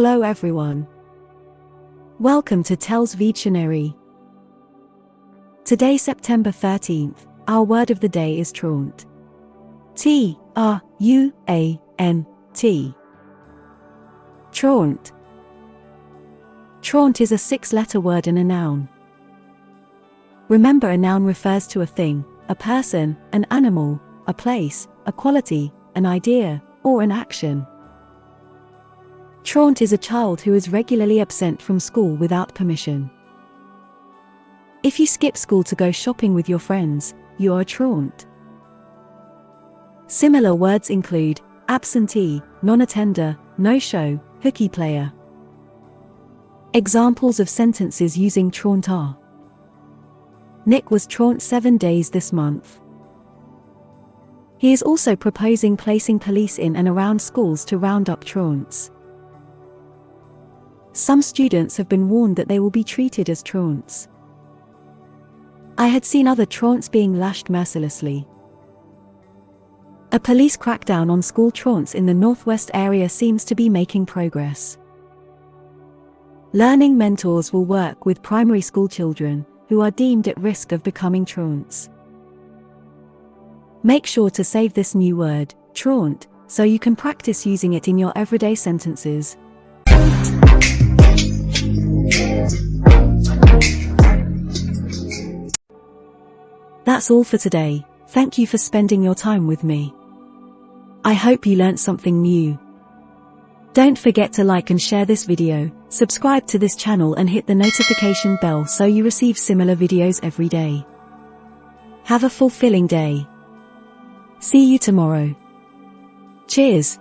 Hello everyone. Welcome to TELLS Videtionary. Today, September 13th, our word of the day is truant. T-R-U-A-N-T. Truant. Truant is a 6-letter word and a noun. Remember, a noun refers to a thing, a person, an animal, a place, a quality, an idea, or an action. Truant is a child who is regularly absent from school without permission. If you skip school to go shopping with your friends, you are a truant. Similar words include absentee, non-attender, no-show, hooky player. Examples of sentences using truant are: Nick was truant 7 days this month. He is also proposing placing police in and around schools to round up truants. Some students have been warned that they will be treated as truants. I had seen other truants being lashed mercilessly. A police crackdown on school truants in the Northwest area seems to be making progress. Learning mentors will work with primary school children who are deemed at risk of becoming truants. Make sure to save this new word, truant, so you can practice using it in your everyday sentences. That's all for today. Thank you for spending your time with me. I hope you learned something new. Don't forget to like and share this video, subscribe to this channel and hit the notification bell so you receive similar videos every day. Have a fulfilling day. See you tomorrow. Cheers.